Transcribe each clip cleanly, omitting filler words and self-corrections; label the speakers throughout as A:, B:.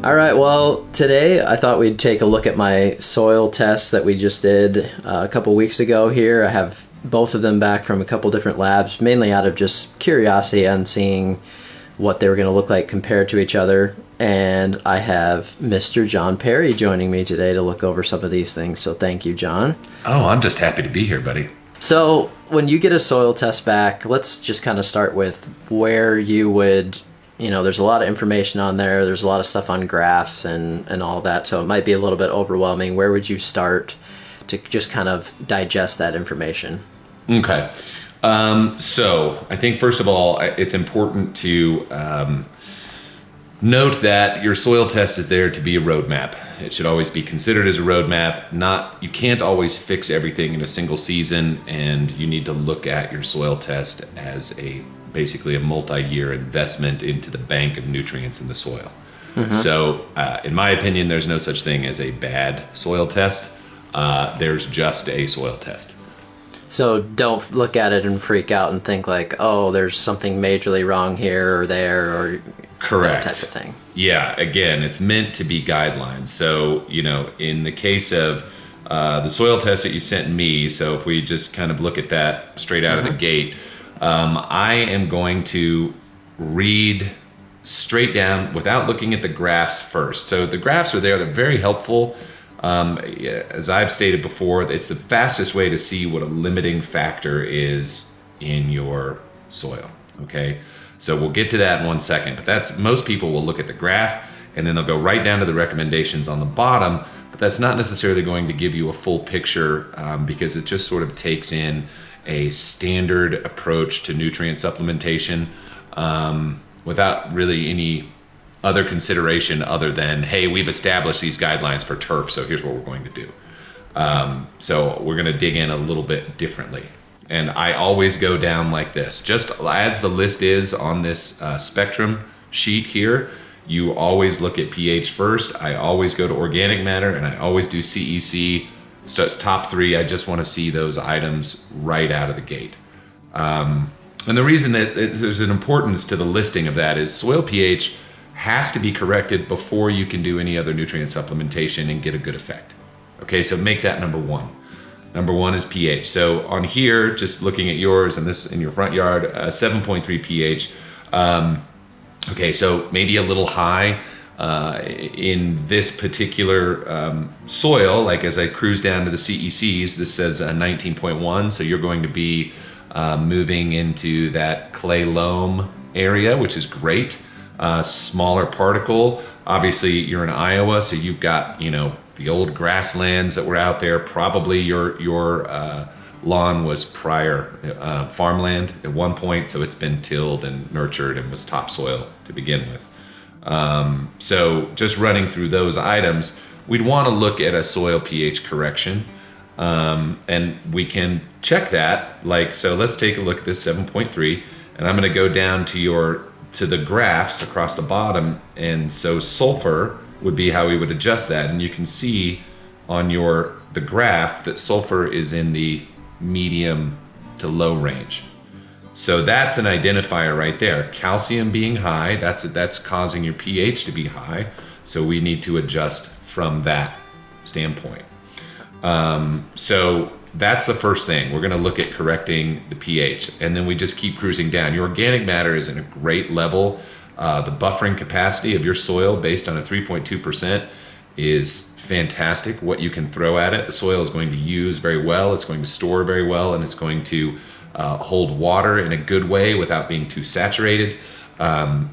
A: All right, well, today I thought we'd take a look at my soil tests that we just did a couple weeks ago here. I have both of them back from a couple different labs, mainly out of just curiosity on seeing what they were going to look like compared to each other. And I have Mr. John Perry joining me today to look over some of these things. So thank you, John.
B: Oh, I'm just happy to be here, buddy.
A: So when you get a soil test back, let's just kind of start with where you would, there's a lot of information on there. There's a lot of stuff on graphs and all that. So it might be a little bit overwhelming. Where would you start to just kind of digest that information?
B: Okay. So I think first of all, it's important to note that your soil test is there to be a roadmap. It should always be considered as a roadmap. You can't always fix everything in a single season, and you need to look at your soil test as basically a multi-year investment into the bank of nutrients in the soil. Mm-hmm. So in my opinion, there's no such thing as a bad soil test. There's just a soil test.
A: So don't look at it and freak out and think like, oh, there's something majorly wrong here or there or
B: correct
A: that type of thing.
B: Yeah, again, it's meant to be guidelines. So, in the case of the soil test that you sent me, so if we just kind of look at that straight out of the gate, I am going to read straight down without looking at the graphs first. So the graphs are there, they're very helpful. As I've stated before, it's the fastest way to see what a limiting factor is in your soil. Okay, so we'll get to that in 1 second, but most people will look at the graph and then they'll go right down to the recommendations on the bottom, but that's not necessarily going to give you a full picture because it just sort of takes in a standard approach to nutrient supplementation without really any other consideration other than, hey, we've established these guidelines for turf, so here's what we're going to do. So we're going to dig in a little bit differently. And I always go down like this. Just as the list is on this spectrum sheet here, you always look at pH first. I always go to organic matter, and I always do CEC. So it's top three. I just want to see those items right out of the gate. And the reason that there's an importance to the listing of that is soil pH has to be corrected before you can do any other nutrient supplementation and get a good effect. Okay, so make that number one. Number one is pH. So on here, just looking at yours and this in your front yard, 7.3 pH. Okay, so maybe a little high in this particular soil. Like as I cruise down to the CECs, this says 19.1. So you're going to be moving into that clay loam area, which is great. Smaller particle. Obviously, you're in Iowa, so you've got the old grasslands that were out there. Probably your lawn was prior farmland at one point, so it's been tilled and nurtured and was topsoil to begin with. So just running through those items, we'd want to look at a soil pH correction, and we can check that. So let's take a look at this 7.3, and I'm going to go down to the graphs across the bottom, and so sulfur would be how we would adjust that, and you can see on the graph that sulfur is in the medium to low range. So that's an identifier right there. Calcium being high, that's causing your pH to be high, so we need to adjust from that standpoint. So that's the first thing. We're going to look at correcting the pH, and then we just keep cruising down. Your organic matter is in a great level. The buffering capacity of your soil based on a 3.2% is fantastic. What you can throw at it, the soil is going to use very well. It's going to store very well, and it's going to hold water in a good way without being too saturated.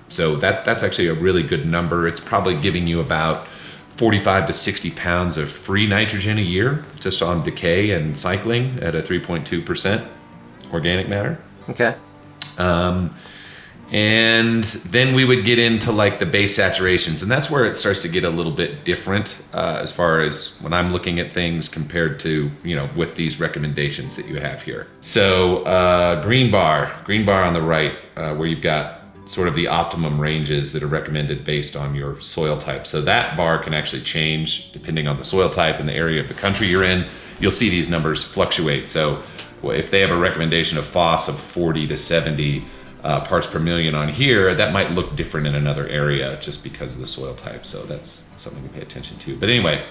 B: So that's actually a really good number. It's probably giving you about 45 to 60 pounds of free nitrogen a year just on decay and cycling at a 3.2% organic matter.
A: Okay.
B: And then we would get into the base saturations, and that's where it starts to get a little bit different as far as when I'm looking at things compared to, with these recommendations that you have here. So green bar on the right, where you've got sort of the optimum ranges that are recommended based on your soil type. So that bar can actually change depending on the soil type and the area of the country you're in. You'll see these numbers fluctuate. So if they have a recommendation of phos of 40 to 70, parts per million on here, that might look different in another area just because of the soil type. So that's something to pay attention to. But anyway,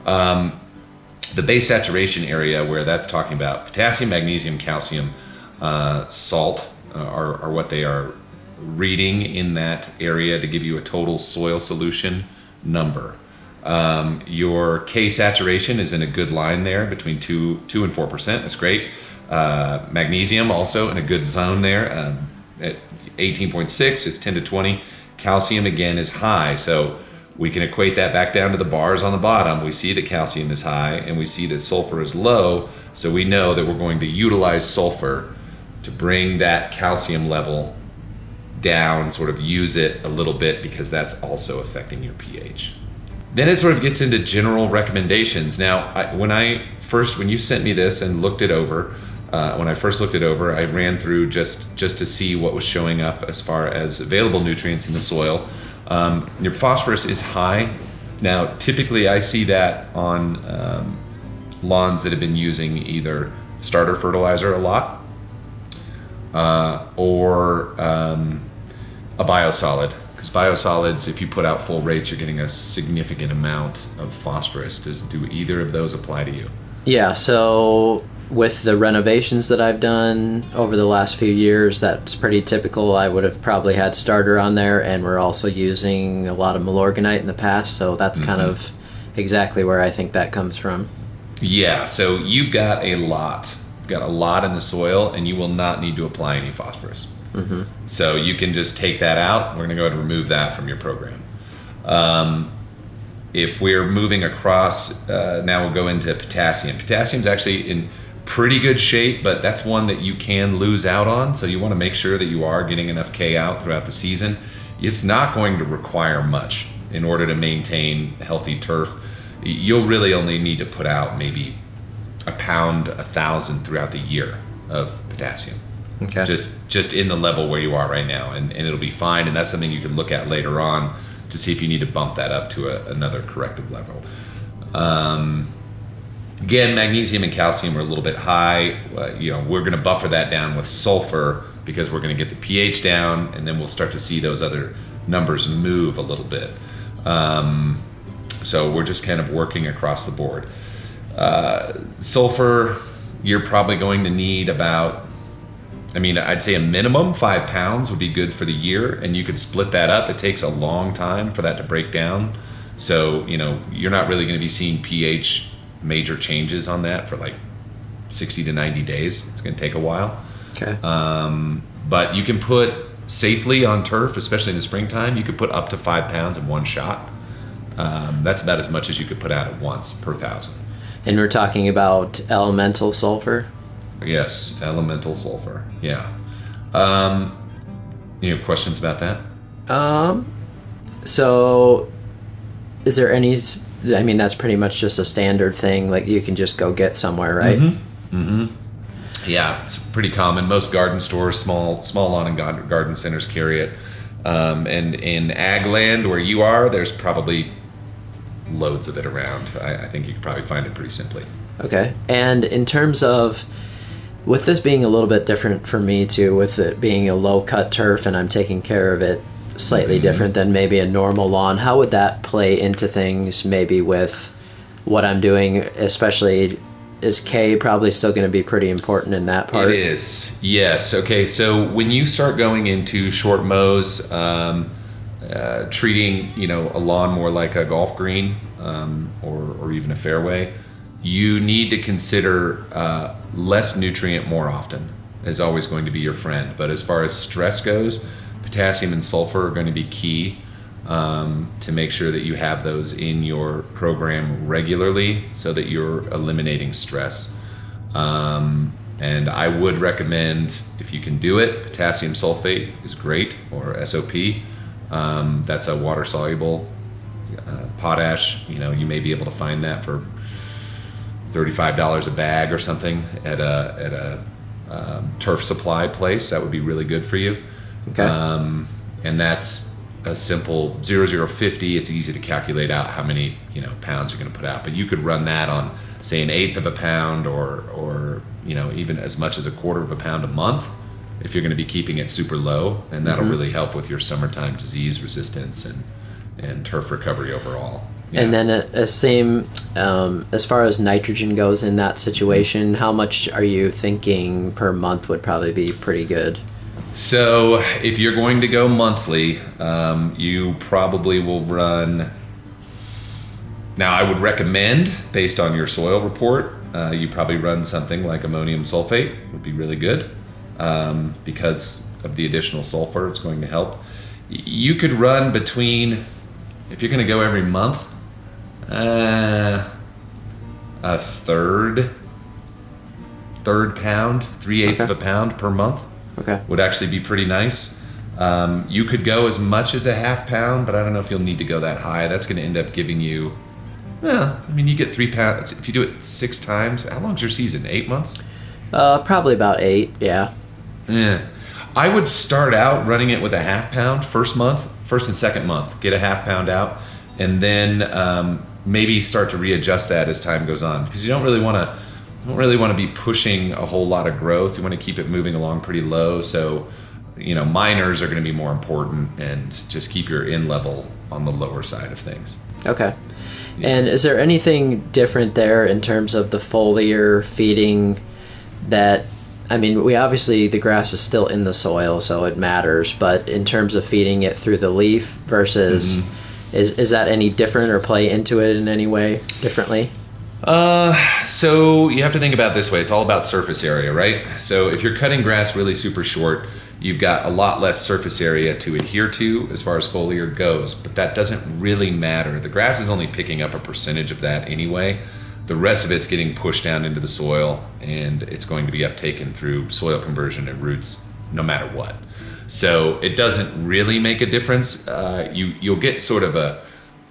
B: the base saturation area where that's talking about potassium, magnesium, calcium, salt are what they are reading in that area to give you a total soil solution number. Your K saturation is in a good line there between 2 and 4%. That's great. Magnesium also in a good zone there. At 18.6 is 10 to 20. Calcium again is high. So we can equate that back down to the bars on the bottom. We see that calcium is high and we see that sulfur is low. So we know that we're going to utilize sulfur to bring that calcium level down, sort of use it a little bit because that's also affecting your pH. Then it sort of gets into general recommendations. Now, when you sent me this and looked it over, when I first looked it over, I ran through just to see what was showing up as far as available nutrients in the soil. Your phosphorus is high. Now, typically I see that on lawns that have been using either starter fertilizer a lot or a biosolid. Because biosolids, if you put out full rates, you're getting a significant amount of phosphorus. Do either of those apply to you?
A: Yeah, so with the renovations that I've done over the last few years, that's pretty typical. I would have probably had starter on there, and we're also using a lot of milorganite in the past, so that's kind of exactly where I think that comes from.
B: Yeah, so you've got a lot. You've got a lot in the soil, and you will not need to apply any phosphorus. So you can just take that out. We're going to go ahead and remove that from your program. If we're moving across, now we'll go into potassium. Potassium's actually in pretty good shape, but that's one that you can lose out on. So you want to make sure that you are getting enough K out throughout the season. It's not going to require much in order to maintain healthy turf. You'll really only need to put out maybe a pound, 1,000 throughout the year of potassium.
A: Okay.
B: Just in the level where you are right now, and it'll be fine. And that's something you can look at later on to see if you need to bump that up to another corrective level. Again, magnesium and calcium are a little bit high. We're going to buffer that down with sulfur because we're going to get the pH down, and then we'll start to see those other numbers move a little bit. So we're just kind of working across the board. Sulfur, you're probably going to need about, I'd say a minimum 5 pounds would be good for the year, and you could split that up. It takes a long time for that to break down. So, you're not really going to be seeing pH major changes on that for like 60 to 90 days. It's going to take a while.
A: Okay.
B: But you can put safely on turf, especially in the springtime, you could put up to 5 pounds in one shot. That's about as much as you could put out at once per 1,000.
A: And we're talking about elemental sulfur?
B: Yes, elemental sulfur. Yeah. You have questions about that?
A: So is there any, that's pretty much just a standard thing, like you can just go get somewhere, right?
B: Yeah, it's pretty common. Most garden stores, small lawn and garden centers carry it. And in ag land where you are, there's probably loads of it around. I think you could probably find it pretty simply.
A: Okay. And in terms of, with this being a little bit different for me too, with it being a low cut turf and I'm taking care of it slightly different than maybe a normal lawn, how would that play into things maybe with what I'm doing, especially is K probably still going to be pretty important in that part?
B: It is, yes. Okay, so when you start going into short mows, treating a lawn more like a golf green or even a fairway, you need to consider less nutrient more often is always going to be your friend. But as far as stress goes, potassium and sulfur are going to be key to make sure that you have those in your program regularly so that you're eliminating stress. And I would recommend, if you can do it, potassium sulfate is great, or SOP. That's a water soluble potash. You may be able to find that for $35 a bag or something at a turf supply place. That would be really good for you.
A: Okay.
B: And that's a simple 0.0050. It's easy to calculate out how many pounds you're going to put out. But you could run that on, say, 1/8 of a pound or even as much as 1/4 of a pound a month. if you're going to be keeping it super low, and that'll really help with your summertime disease resistance and turf recovery overall. Yeah.
A: And then as far as nitrogen goes in that situation, how much are you thinking per month would probably be pretty good?
B: So if you're going to go monthly, you probably will run. Now, I would recommend, based on your soil report, you probably run something like ammonium sulfate. Would be really good because of the additional sulfur. It's going to help. You could run between, if you're going to go every month, a third pound, 3/8 of a pound per month.
A: Okay.
B: Would actually be pretty nice. You could go as much as a half pound, but I don't know if you'll need to go that high. That's going to end up giving you, well, I mean, you get 3 pounds. If you do it 6 times, how long's your season? 8 months?
A: Probably about 8, yeah.
B: Yeah. I would start out running it with a half pound first and second month. Get a half pound out, and then maybe start to readjust that as time goes on, because you don't really want to be pushing a whole lot of growth. You want to keep it moving along pretty low. So, minors are going to be more important, and just keep your in level on the lower side of things.
A: Okay. And is there anything different there in terms of the foliar feeding that, I mean, the grass is still in the soil, so it matters, but in terms of feeding it through the leaf versus, is that any different or play into it in any way differently?
B: So you have to think about it this way. It's all about surface area, right? So if you're cutting grass really super short, you've got a lot less surface area to adhere to as far as foliar goes, but that doesn't really matter. The grass is only picking up a percentage of that anyway. The rest of it's getting pushed down into the soil, and it's going to be uptaken through soil conversion and roots no matter what. So it doesn't really make a difference. You'll get sort of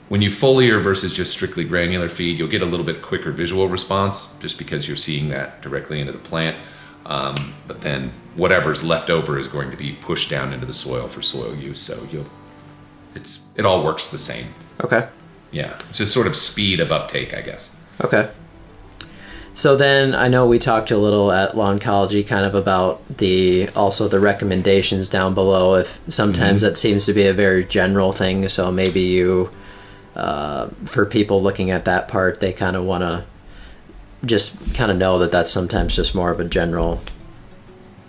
B: when you foliar versus just strictly granular feed, you'll get a little bit quicker visual response just because you're seeing that directly into the plant. But then whatever's left over is going to be pushed down into the soil for soil use. So it all works the same.
A: Okay.
B: Yeah, just sort of speed of uptake, I guess.
A: Okay. So then I know we talked a little at Lawncology kind of about also the recommendations down below. If sometimes that seems to be a very general thing, so maybe you, for people looking at that part, they kind of want to just kind of know that that's sometimes just more of a general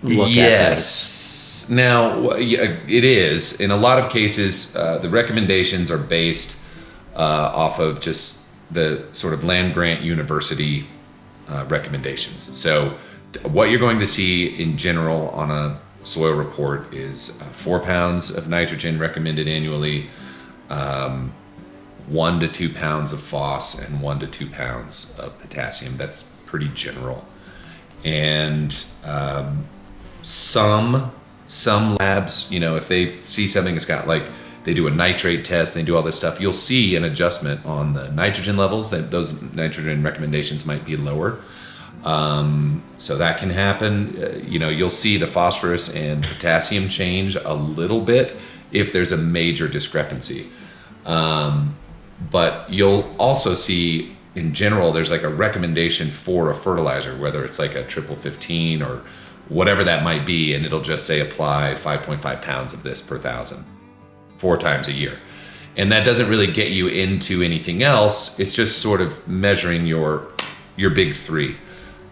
A: look at things.
B: Yes. Now, it is. In a lot of cases, the recommendations are based off of just the sort of land-grant university recommendations. So what you're going to see in general on a soil report is 4 pounds of nitrogen recommended annually, 1 to 2 pounds of phos, and 1 to 2 pounds of potassium. That's pretty general. And some labs, if they see something that's got they do a nitrate test, they do all this stuff, you'll see an adjustment on the nitrogen levels, that those nitrogen recommendations might be lower. So that can happen. You'll see the phosphorus and potassium change a little bit if there's a major discrepancy. But you'll also see, in general, there's a recommendation for a fertilizer, whether it's a triple 15 or whatever that might be, and it'll just say apply 5.5 pounds of this per 1,000. 4 times a year. And that doesn't really get you into anything else. It's just sort of measuring your big 3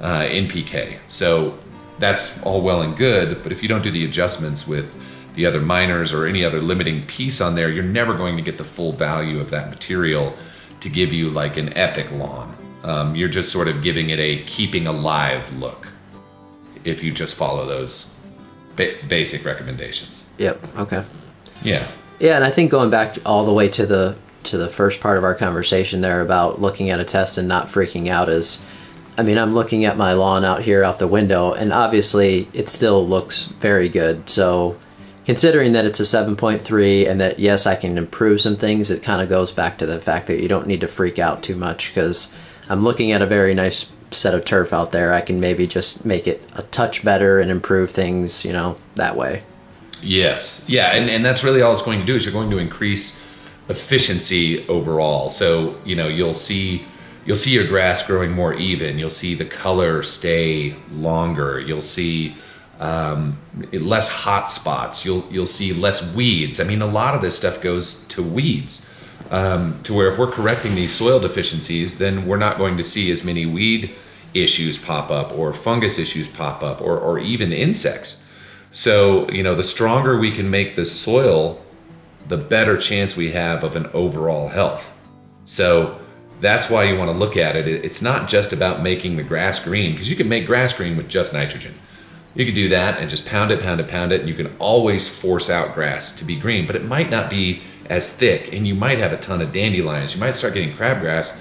B: NPK. So that's all well and good, but if you don't do the adjustments with the other minors or any other limiting piece on there, you're never going to get the full value of that material to give you an epic lawn. You're just sort of giving it a keeping alive look if you just follow those basic recommendations.
A: Yep. Okay.
B: Yeah.
A: Yeah, and I think going back all the way to the first part of our conversation there about looking at a test and not freaking out is, I'm looking at my lawn out here out the window, and obviously it still looks very good. So considering that it's a 7.3 and that, yes, I can improve some things, it kind of goes back to the fact that you don't need to freak out too much, because I'm looking at a very nice set of turf out there. I can maybe just make it a touch better and improve things, that way.
B: Yes. Yeah. And that's really all it's going to do is you're going to increase efficiency overall. So, you'll see your grass growing more even. You'll see the color stay longer. You'll see less hot spots. You'll see less weeds. I mean, a lot of this stuff goes to weeds. To where if we're correcting these soil deficiencies, then we're not going to see as many weed issues pop up or fungus issues pop up or even insects. So, the stronger we can make the soil, the better chance we have of an overall health. So that's why you want to look at it. It's not just about making the grass green, because you can make grass green with just nitrogen. You can do that and just pound it, and you can always force out grass to be green, but it might not be as thick, and you might have a ton of dandelions. You might start getting crabgrass,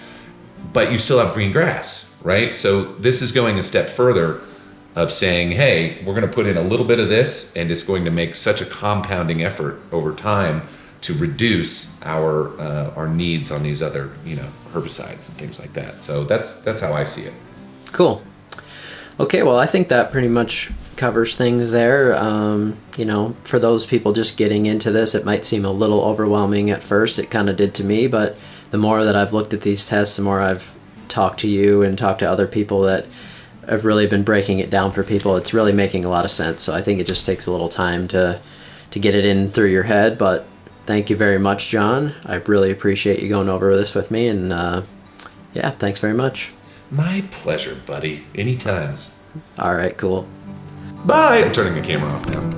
B: but you still have green grass, right? So this is going a step further of saying, hey, we're going to put in a little bit of this, and it's going to make such a compounding effort over time to reduce our needs on these other, herbicides and things like that. So that's how I see it.
A: Cool. Okay, well, I think that pretty much covers things there. For those people just getting into this, it might seem a little overwhelming at first. It kind of did to me, but the more that I've looked at these tests, the more I've talked to you and talked to other people that have really been breaking it down for people. It's really making a lot of sense. So I think it just takes a little time to get it in through your head. But thank you very much, John. I really appreciate you going over this with me. And thanks very much.
B: My pleasure, buddy. Anytime.
A: All right, cool.
B: Bye. I'm turning the camera off now.